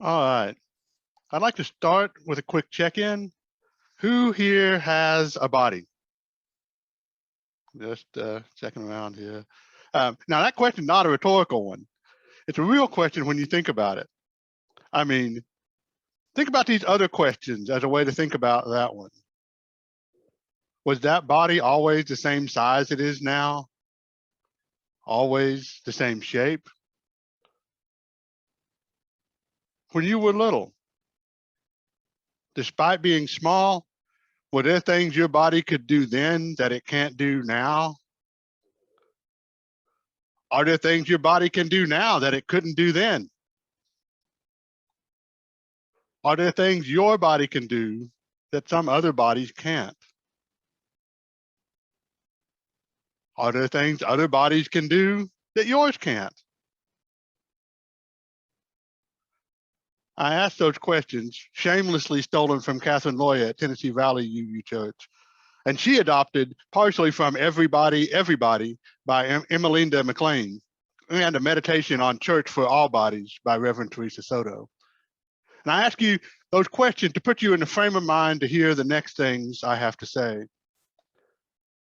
All right. I'd like to start with a quick check-in. Who here has a body? Just checking around here. Now that question is not a rhetorical one. It's a real question when you think about it. I mean, think about these other questions as a way to think about that one. Was that body always the same size it is now? Always the same shape? When you were little, despite being small, were there things your body could do then that it can't do now? Are there things your body can do now that it couldn't do then? Are there things your body can do that some other bodies can't? Are there things other bodies can do that yours can't? I asked those questions, shamelessly stolen from Catherine Loya at Tennessee Valley UU Church, and she adopted partially from Everybody by Emelinda McLean and a meditation on church for all bodies by Reverend Teresa Soto. And I ask you those questions to put you in the frame of mind to hear the next things I have to say.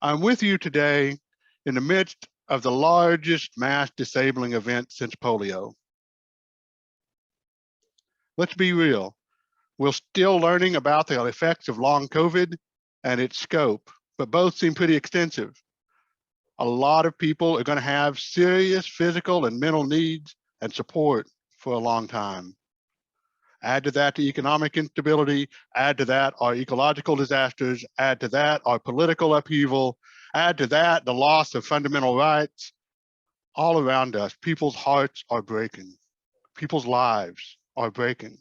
I'm with you today in the midst of the largest mass disabling event since polio. Let's be real. We're still learning about the effects of long COVID and its scope, but both seem pretty extensive. A lot of people are going to have serious physical and mental needs and support for a long time. Add to that the economic instability, add to that our ecological disasters, add to that our political upheaval, add to that the loss of fundamental rights. All around us, people's hearts are breaking. People's lives are breaking.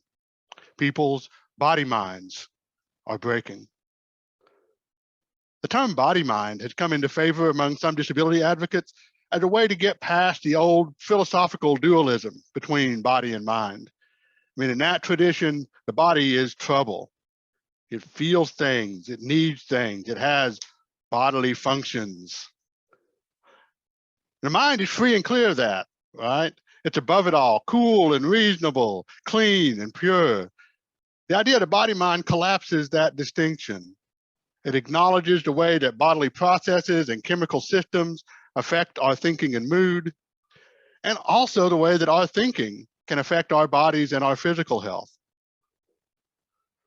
People's body minds are breaking. The term body mind has come into favor among some disability advocates as a way to get past the old philosophical dualism between body and mind. I mean, in that tradition, the body is trouble. It feels things, it needs things, it has bodily functions. The mind is free and clear of that, right? It's above it all, cool and reasonable, clean and pure. The idea of the body mind collapses that distinction. It acknowledges the way that bodily processes and chemical systems affect our thinking and mood, and also the way that our thinking can affect our bodies and our physical health.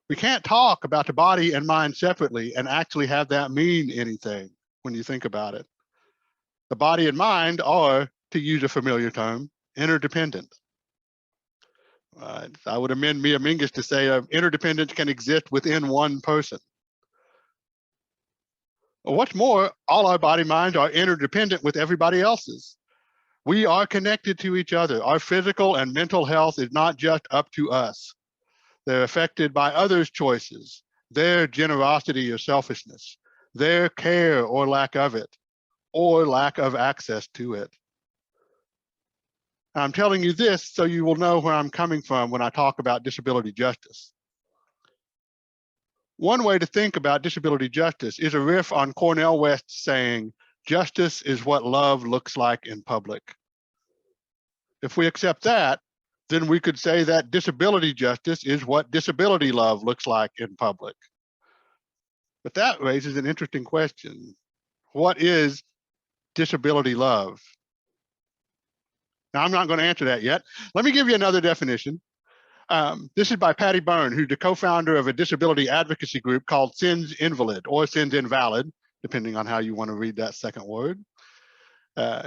We can't talk about the body and mind separately and actually have that mean anything when you think about it. The body and mind are, to use a familiar term, interdependent. I would amend Mia Mingus to say interdependence can exist within one person. What's more, all our body minds are interdependent with everybody else's. We are connected to each other. Our physical and mental health is not just up to us. They're affected by others' choices, their generosity or selfishness, their care or lack of it, or lack of access to it. I'm telling you this so you will know where I'm coming from when I talk about disability justice. One way to think about disability justice is a riff on Cornel West saying, justice is what love looks like in public. If we accept that, then we could say that disability justice is what disability love looks like in public. But that raises an interesting question. What is disability love? Now, I'm not going to answer that yet. Let me give you another definition. This is by Patty Byrne, who's the co-founder of a disability advocacy group called Sins Invalid or Sins Invalid, depending on how you want to read that second word.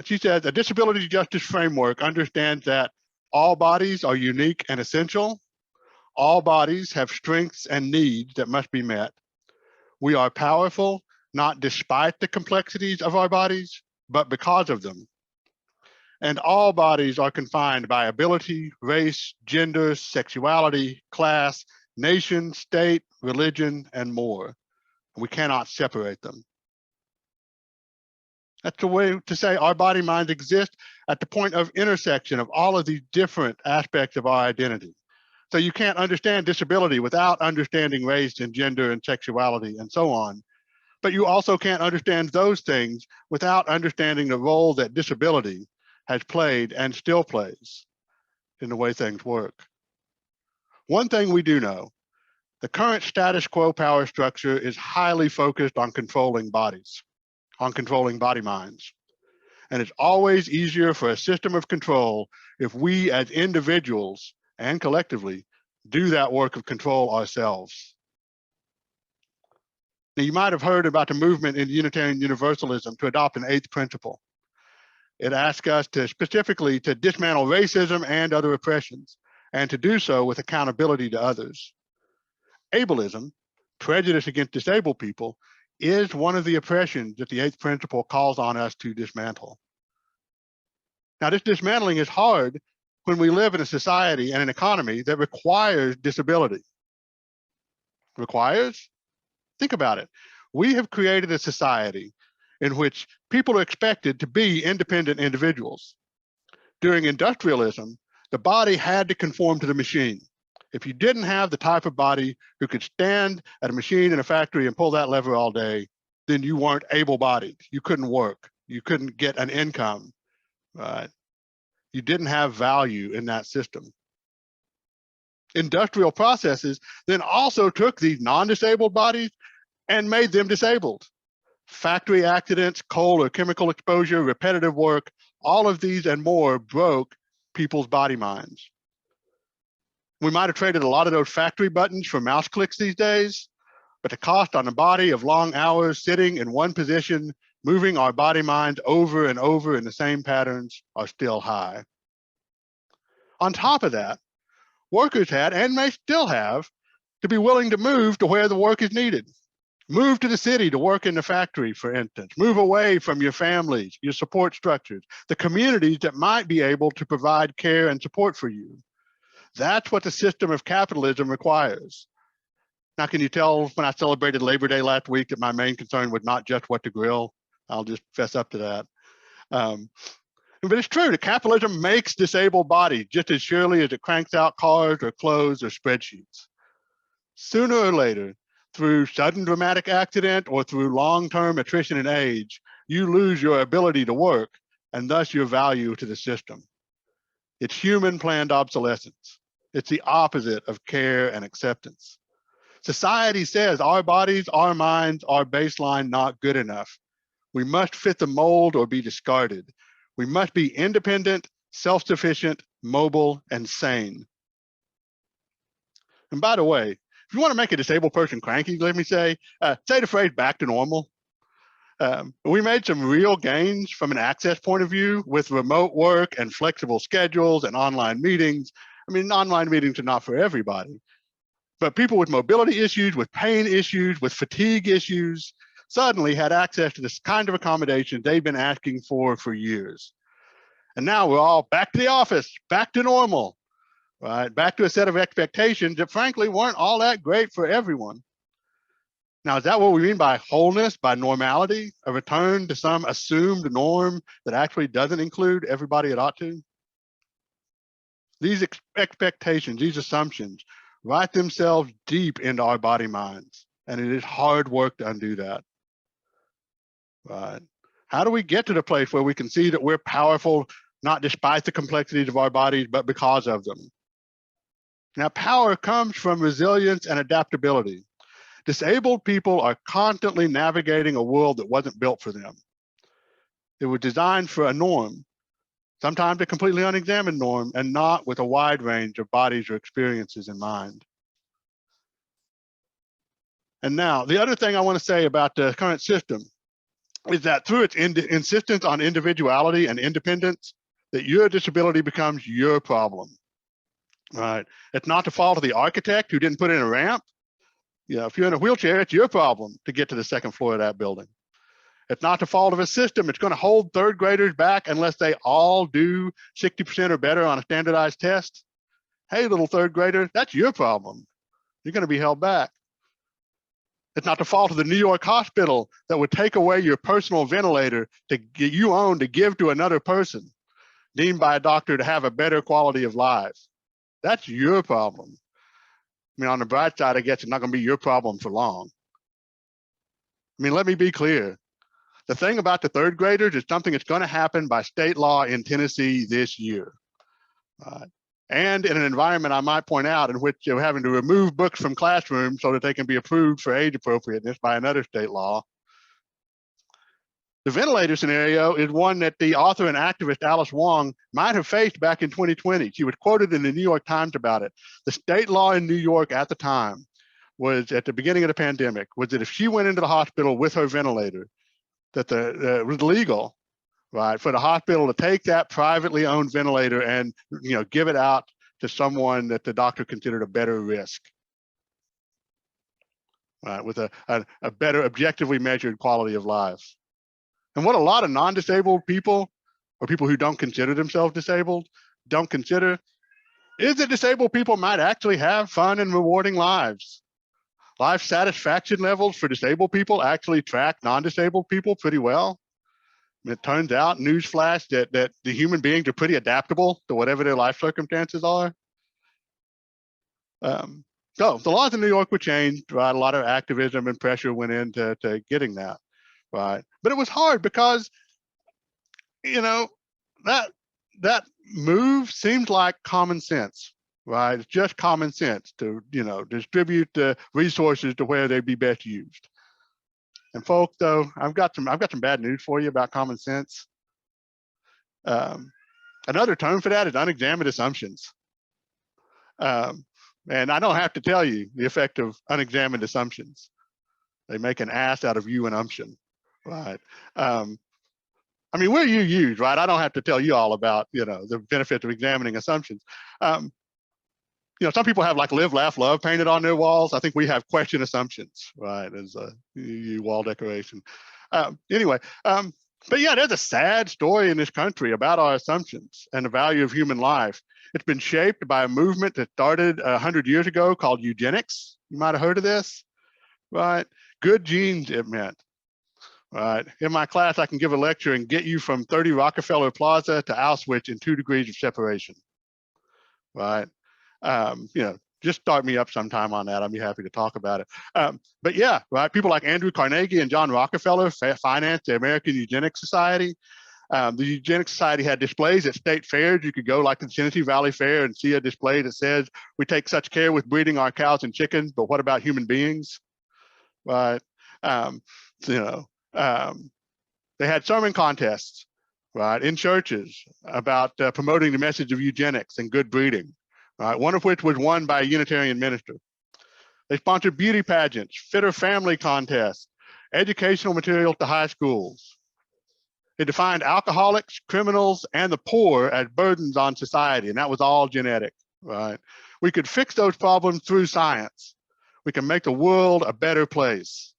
She says, a disability justice framework understands that all bodies are unique and essential. All bodies have strengths and needs that must be met. We are powerful, not despite the complexities of our bodies, but because of them. And all bodies are confined by ability, race, gender, sexuality, class, nation, state, religion, and more. We cannot separate them. That's the way to say our body minds exist at the point of intersection of all of these different aspects of our identity. So you can't understand disability without understanding race and gender and sexuality and so on. But you also can't understand those things without understanding the role that disability has played and still plays in the way things work. One thing we do know, the current status quo power structure is highly focused on controlling bodies, on controlling body minds. And it's always easier for a system of control if we as individuals and collectively do that work of control ourselves. Now, you might have heard about the movement in Unitarian Universalism to adopt an eighth principle. It asks us to specifically to dismantle racism and other oppressions, and to do so with accountability to others. Ableism, prejudice against disabled people, is one of the oppressions that the eighth principle calls on us to dismantle. Now, this dismantling is hard when we live in a society and an economy that requires disability. Requires? Think about it. We have created a society in which people are expected to be independent individuals. During industrialism, the body had to conform to the machine. If you didn't have the type of body who could stand at a machine in a factory and pull that lever all day, then you weren't able-bodied. You couldn't work. You couldn't get an income, right? You didn't have value in that system. Industrial processes then also took these non-disabled bodies and made them disabled. Factory accidents, coal or chemical exposure, repetitive work, all of these and more broke people's body minds. We might have traded a lot of those factory buttons for mouse clicks these days, but the cost on the body of long hours sitting in one position, moving our body minds over and over in the same patterns are still high. On top of that, workers had, and may still have, to be willing to move to where the work is needed. Move to the city to work in the factory, for instance. Move away from your families, your support structures, the communities that might be able to provide care and support for you. That's what the system of capitalism requires. Now, can you tell when I celebrated Labor Day last week that my main concern was not just what to grill? I'll just fess up to that. But it's true that capitalism makes disabled bodies just as surely as it cranks out cars or clothes or spreadsheets. Sooner or later, through sudden dramatic accident or through long-term attrition in age, you lose your ability to work and thus your value to the system. It's human planned obsolescence. It's the opposite of care and acceptance. Society says our bodies, our minds, our baseline not good enough. We must fit the mold or be discarded. We must be independent, self-sufficient, mobile, and sane. And by the way, if you want to make a disabled person cranky, let me say the phrase back to normal. We made some real gains from an access point of view with remote work and flexible schedules and online meetings. I mean, online meetings are not for everybody, but people with mobility issues, with pain issues, with fatigue issues, suddenly had access to this kind of accommodation they've been asking for years. And now we're all back to the office, back to normal, right? Back to a set of expectations that frankly weren't all that great for everyone. Now, is that what we mean by wholeness, by normality, a return to some assumed norm that actually doesn't include everybody it ought to? These expectations, these assumptions, write themselves deep into our body minds, and it is hard work to undo that. Right? How do we get to the place where we can see that we're powerful, not despite the complexities of our bodies, but because of them? Now, power comes from resilience and adaptability. Disabled people are constantly navigating a world that wasn't built for them. It was designed for a norm, sometimes a completely unexamined norm, and not with a wide range of bodies or experiences in mind. And now, the other thing I want to say about the current system is that through its insistence on individuality and independence, that your disability becomes your problem. Right? It's not the fault of the architect who didn't put in a ramp. You know, if you're in a wheelchair, it's your problem to get to the second floor of that building. It's not the fault of a system. It's going to hold third graders back unless they all do 60% or better on a standardized test. Hey, little third grader, that's your problem. You're going to be held back. It's not the fault of the New York hospital that would take away your personal ventilator to get you own to give to another person, deemed by a doctor to have a better quality of life. That's your problem. I mean, on the bright side, I guess it's not going to be your problem for long. I mean, let me be clear. The thing about the third graders is something that's going to happen by state law in Tennessee this year. and in an environment, I might point out, in which you're having to remove books from classrooms so that they can be approved for age appropriateness by another state law. The ventilator scenario is one that the author and activist Alice Wong might have faced back in 2020. She was quoted in the New York Times about it. The state law in New York at the time was, at the beginning of the pandemic, was that if she went into the hospital with her ventilator, that it was legal, right, for the hospital to take that privately owned ventilator and, you know, give it out to someone that the doctor considered a better risk, right, with a better objectively measured quality of life. And what a lot of non-disabled people, or people who don't consider themselves disabled, don't consider is that disabled people might actually have fun and rewarding lives. Life satisfaction levels for disabled people actually track non-disabled people pretty well. And it turns out, newsflash, that the human beings are pretty adaptable to whatever their life circumstances are. So the laws in New York were changed, right? A lot of activism and pressure went into getting that. Right, but it was hard because, you know, that move seemed like common sense, right? It's just common sense to, you know, distribute the resources to where they'd be best used. And folks, though, I've got some bad news for you about common sense. Another term for that is unexamined assumptions. And I don't have to tell you the effect of unexamined assumptions. They make an ass out of you and umption. Right. I mean, we're UUs, right? I don't have to tell you all about, you know, the benefits of examining assumptions. You know, some people have like live, laugh, love painted on their walls. I think we have question assumptions, right, as a UU wall decoration. Anyway, but yeah, there's a sad story in this country about our assumptions and the value of human life. It's been shaped by a movement that started 100 years ago called eugenics. You might have heard of this, right? Good genes, it meant. Right. In my class, I can give a lecture and get you from 30 Rockefeller Plaza to Auschwitz in 2 degrees of separation. Right. You know, just start me up sometime on that. I'd be happy to talk about it. But yeah, right. People like Andrew Carnegie and John Rockefeller financed the American Eugenics Society. The Eugenics Society had displays at state fairs. You could go like the Tennessee Valley Fair and see a display that says, "We take such care with breeding our cows and chickens, but what about human beings?" Right. You know. They had sermon contests, right, in churches about promoting the message of eugenics and good breeding, right, one of which was won by a Unitarian minister. They sponsored beauty pageants, fitter family contests, educational materials to high schools. It defined alcoholics, criminals, and the poor as burdens on society, and that was all genetic, right? We could fix those problems through science. We can make the world a better place.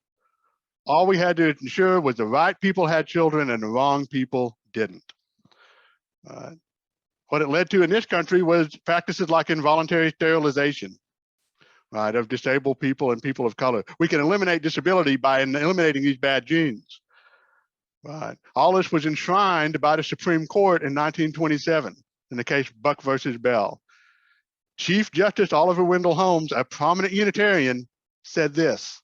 All we had to ensure was the right people had children and the wrong people didn't. What it led to in this country was practices like involuntary sterilization, right, of disabled people and people of color. We can eliminate disability by eliminating these bad genes. Right. All this was enshrined by the Supreme Court in 1927 in the case Buck versus Bell. Chief Justice Oliver Wendell Holmes, a prominent Unitarian, said this: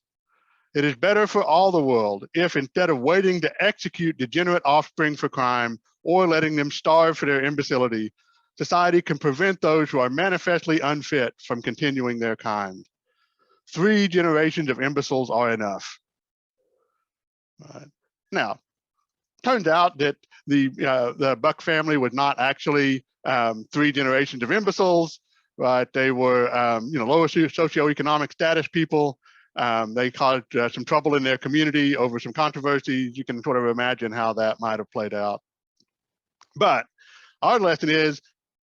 "It is better for all the world if, instead of waiting to execute degenerate offspring for crime or letting them starve for their imbecility, society can prevent those who are manifestly unfit from continuing their kind. 3 generations of imbeciles are enough." Right. Now, turns out that the Buck family was not actually 3 generations of imbeciles. Right. They were you know, lower socioeconomic status people. They caused some trouble in their community over some controversies. You can sort of imagine how that might have played out. But our lesson is,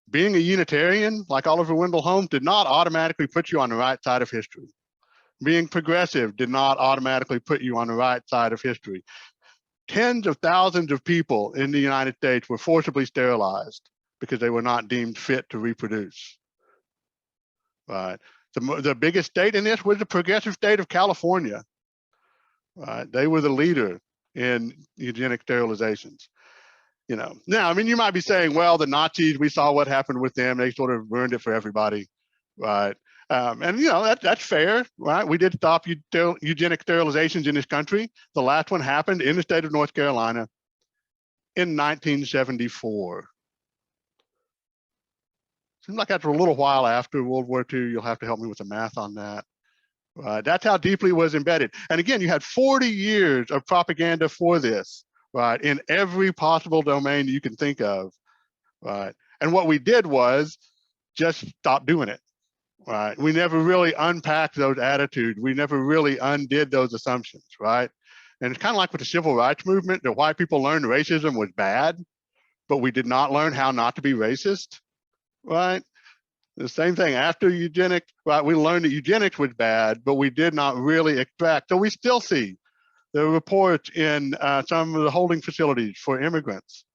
being a Unitarian, like Oliver Wendell Holmes, did not automatically put you on the right side of history. Being progressive did not automatically put you on the right side of history. Tens of thousands of people in the United States were forcibly sterilized because they were not deemed fit to reproduce. Right. The biggest state in this was the progressive state of California. Right. They were the leader in eugenic sterilizations. You know, now, I mean, you might be saying, well, the Nazis, we saw what happened with them. They sort of ruined it for everybody. Right. And, you know, that's fair. Right. We did stop eugenic sterilizations in this country. The last one happened in the state of North Carolina in 1974. seems like after a little while after World War II, you'll have to help me with the math on that. Right? That's how deeply it was embedded. And again, you had 40 years of propaganda for this, right, in every possible domain you can think of, right? And what we did was just stop doing it, right? We never really unpacked those attitudes. We never really undid those assumptions, right? And it's kind of like with the civil rights movement, that white people learned racism was bad, but we did not learn how not to be racist, right? The same thing after eugenics, right? We learned that eugenics was bad, but we did not really extract. So we still see the reports in some of the holding facilities for immigrants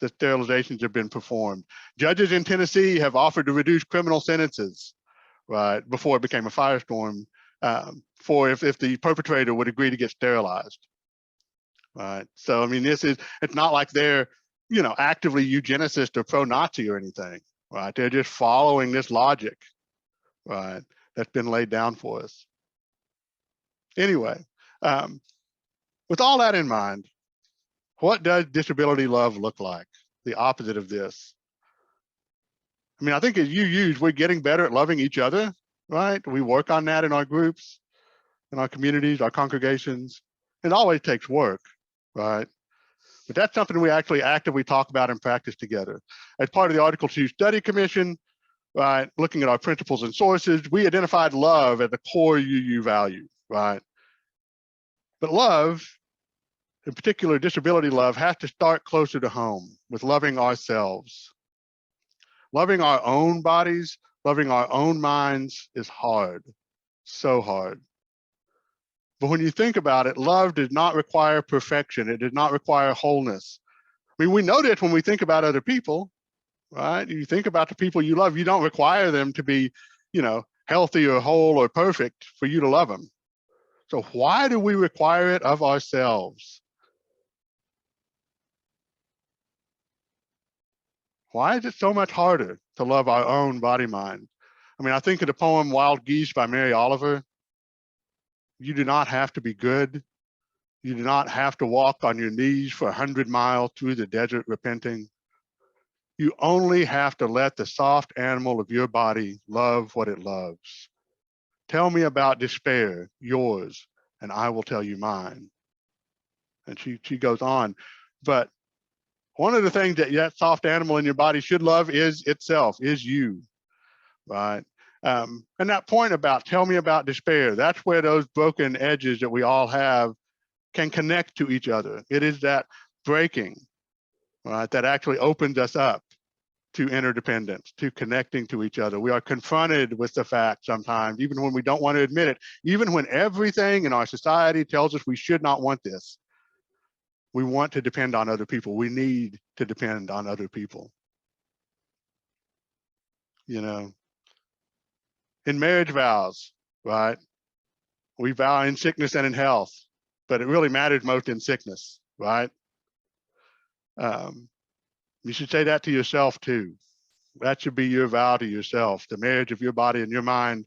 that sterilizations have been performed. Judges in Tennessee have offered to reduce criminal sentences, right, before it became a firestorm, for if the perpetrator would agree to get sterilized, right? So, I mean, it's not like they're, you know, actively eugenicist or pro-Nazi or anything, right? They're just following this logic, right, that's been laid down for us. Anyway, with all that in mind, what does disability love look like? The opposite of this. I mean, I think as you use, we're getting better at loving each other, right? We work on that in our groups, in our communities, our congregations. It always takes work, right? But that's something we actually actively talk about and practice together. As part of the Article 2 Study Commission, right, looking at our principles and sources, we identified love as the core UU value, right? But love, in particular disability love, has to start closer to home with loving ourselves. Loving our own bodies, loving our own minds is hard, so hard. But when you think about it, love does not require perfection. It does not require wholeness. I mean, we know this when we think about other people, right? You think about the people you love, you don't require them to be, you know, healthy or whole or perfect for you to love them. So why do we require it of ourselves? Why is it so much harder to love our own body mind? I mean, I think of the poem Wild Geese by Mary Oliver. You do not have to be good. You do not have to walk on your knees for 100 miles through the desert repenting. You only have to let the soft animal of your body love what it loves. Tell me about despair, yours, and I will tell you mine. And she goes on. But one of the things that soft animal in your body should love is itself, is you, right? And that point about tell me about despair, that's where those broken edges that we all have can connect to each other. It is that breaking, right, that actually opens us up to interdependence, to connecting to each other. We are confronted with the fact sometimes, even when we don't want to admit it, even when everything in our society tells us we should not want this. We want to depend on other people. We need to depend on other people. You know, in marriage vows, right? We vow in sickness and in health, but it really matters most in sickness, right? You should say that to yourself too. That should be your vow to yourself, the marriage of your body and your mind,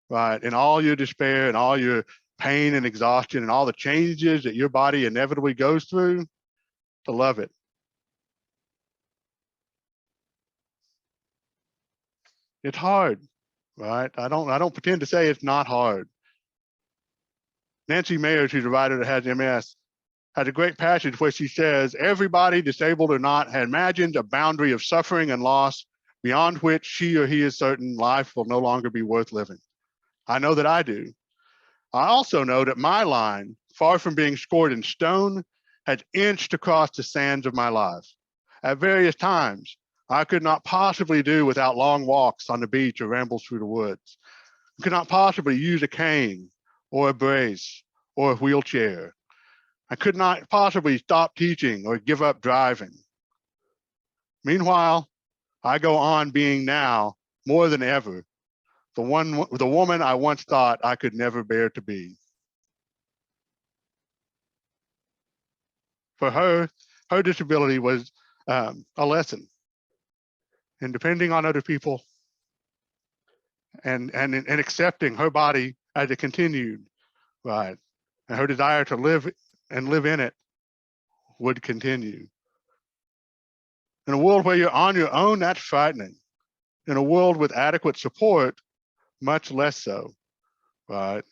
right? And all your despair and all your pain and exhaustion and all the changes that your body inevitably goes through, to love it. It's hard, right? I don't pretend to say it's not hard. Nancy Mayers, who's a writer that has MS, has a great passage where she says, everybody, disabled or not, imagines a boundary of suffering and loss beyond which she or he is certain life will no longer be worth living. I know that I do. I also know that my line, far from being scored in stone, has inched across the sands of my life. At various times, I could not possibly do without long walks on the beach or rambles through the woods. I could not possibly use a cane or a brace or a wheelchair. I could not possibly stop teaching or give up driving. Meanwhile, I go on being now, more than ever, the woman I once thought I could never bear to be. For her, her disability was a lesson in depending on other people and accepting her body as it continued, right? And her desire to live and live in it would continue. In a world where you're on your own, that's frightening. In a world with adequate support, much less so, right?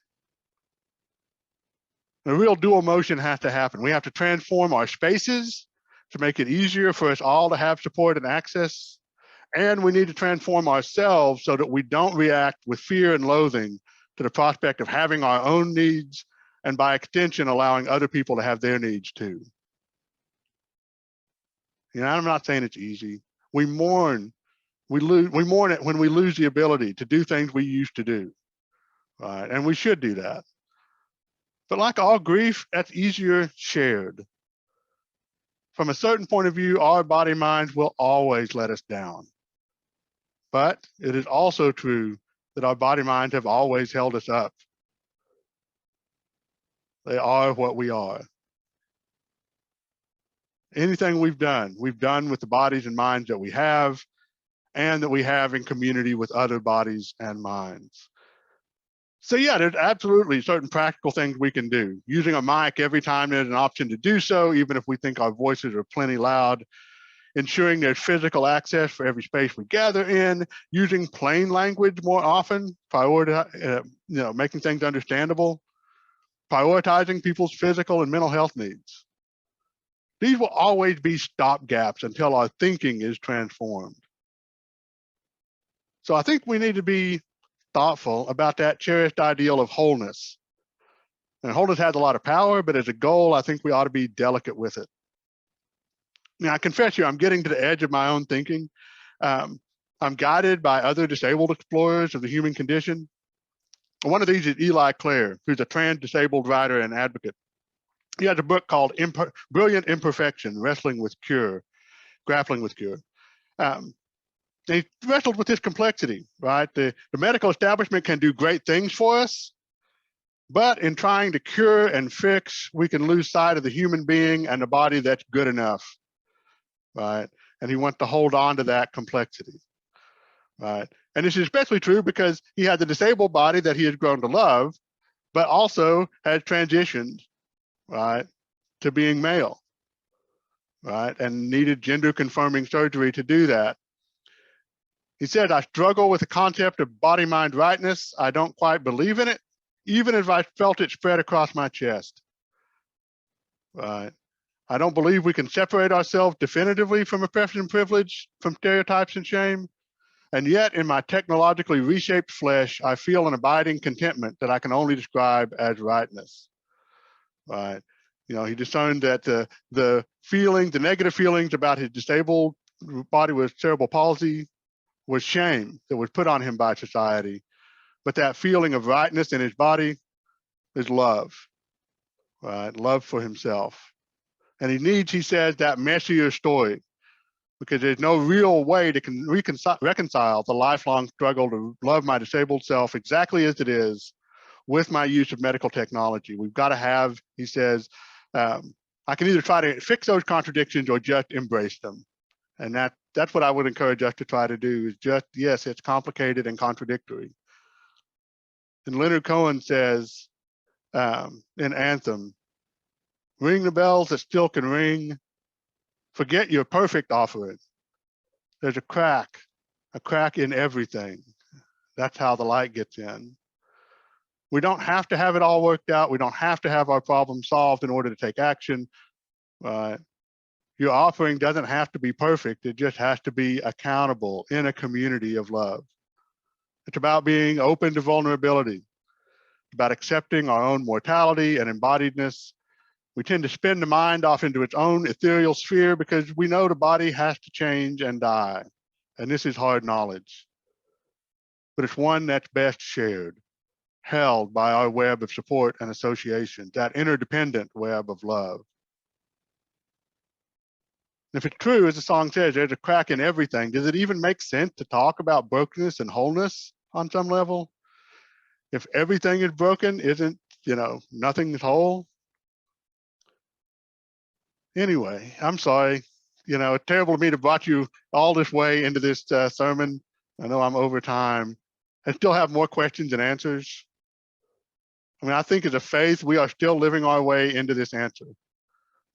A real dual motion has to happen. We have to transform our spaces to make it easier for us all to have support and access. And we need to transform ourselves so that we don't react with fear and loathing to the prospect of having our own needs, and by extension, allowing other people to have their needs too. You know, I'm not saying it's easy. We mourn it when we lose the ability to do things we used to do, right? And we should do that. But like all grief, that's easier shared. From a certain point of view, our body minds will always let us down. But it is also true that our body minds have always held us up. They are what we are. Anything we've done with the bodies and minds that we have, and that we have in community with other bodies and minds. So yeah, there's absolutely certain practical things we can do. Using a mic every time there's an option to do so, even if we think our voices are plenty loud. Ensuring there's physical access for every space we gather in. Using plain language more often, making things understandable. Prioritizing people's physical and mental health needs. These will always be stopgaps until our thinking is transformed. So I think we need to be thoughtful about that cherished ideal of wholeness. And wholeness has a lot of power, but as a goal, I think we ought to be delicate with it. Now, I confess here, I'm getting to the edge of my own thinking. I'm guided by other disabled explorers of the human condition. One of these is Eli Clare, who's a trans-disabled writer and advocate. He has a book called Brilliant Imperfection, Grappling with Cure. They wrestled with this complexity, right? The medical establishment can do great things for us, but in trying to cure and fix, we can lose sight of the human being and the body that's good enough, right? And he wants to hold on to that complexity, right? And this is especially true because he had the disabled body that he has grown to love, but also has transitioned, right, to being male, right? And needed gender confirming surgery to do that. He said, I struggle with the concept of body-mind rightness. I don't quite believe in it, even if I felt it spread across my chest. Right. I don't believe we can separate ourselves definitively from oppression and privilege, from stereotypes and shame. And yet, in my technologically reshaped flesh, I feel an abiding contentment that I can only describe as rightness. Right. You know, he discerned that the negative feelings about his disabled body with cerebral palsy was shame that was put on him by society. But that feeling of rightness in his body is love, right? Love for himself. And he needs, he says, that messier story, because there's no real way to reconcile the lifelong struggle to love my disabled self exactly as it is with my use of medical technology. We've got to have, he says, I can either try to fix those contradictions or just embrace them. And that's what I would encourage us to try to do, is just, yes, it's complicated and contradictory. And Leonard Cohen says in Anthem, ring the bells that still can ring, forget your perfect offering. There's a crack in everything. That's how the light gets in. We don't have to have it all worked out. We don't have to have our problem solved in order to take action. Your offering doesn't have to be perfect. It just has to be accountable in a community of love. It's about being open to vulnerability, about accepting our own mortality and embodiedness. We tend to spin the mind off into its own ethereal sphere because we know the body has to change and die. And this is hard knowledge. But it's one that's best shared, held by our web of support and association, that interdependent web of love. If it's true, as the song says, there's a crack in everything, does it even make sense to talk about brokenness and wholeness on some level? If everything is broken, isn't, nothing is whole? Anyway, I'm sorry. It's terrible of me to brought you all this way into this sermon. I know I'm over time. I still have more questions and answers. I think as a faith, we are still living our way into this answer.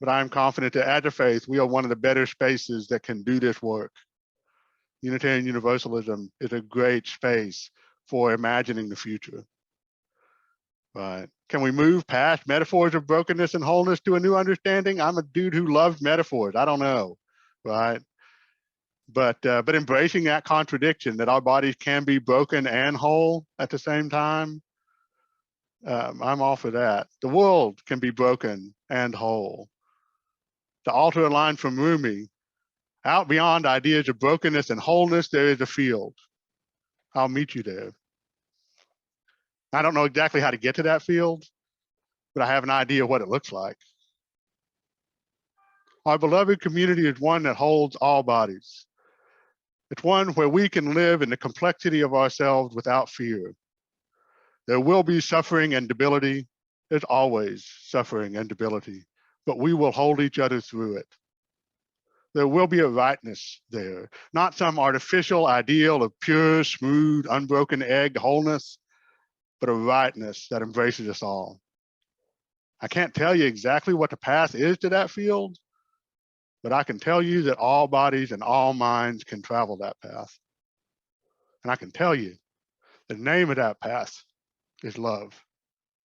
But I'm confident that as a faith, we are one of the better spaces that can do this work. Unitarian Universalism is a great space for imagining the future. Right. Can we move past metaphors of brokenness and wholeness to a new understanding? I'm a dude who loves metaphors. I don't know. Right. But embracing that contradiction that our bodies can be broken and whole at the same time, I'm all for that. The world can be broken and whole. To alter a line from Rumi, out beyond ideas of brokenness and wholeness, there is a field. I'll meet you there. I don't know exactly how to get to that field, but I have an idea what it looks like. Our beloved community is one that holds all bodies. It's one where we can live in the complexity of ourselves without fear. There will be suffering and debility. There's always suffering and debility, but we will hold each other through it. There will be a rightness there, not some artificial ideal of pure, smooth, unbroken egg wholeness, but a rightness that embraces us all. I can't tell you exactly what the path is to that field, but I can tell you that all bodies and all minds can travel that path. And I can tell you the name of that path is love.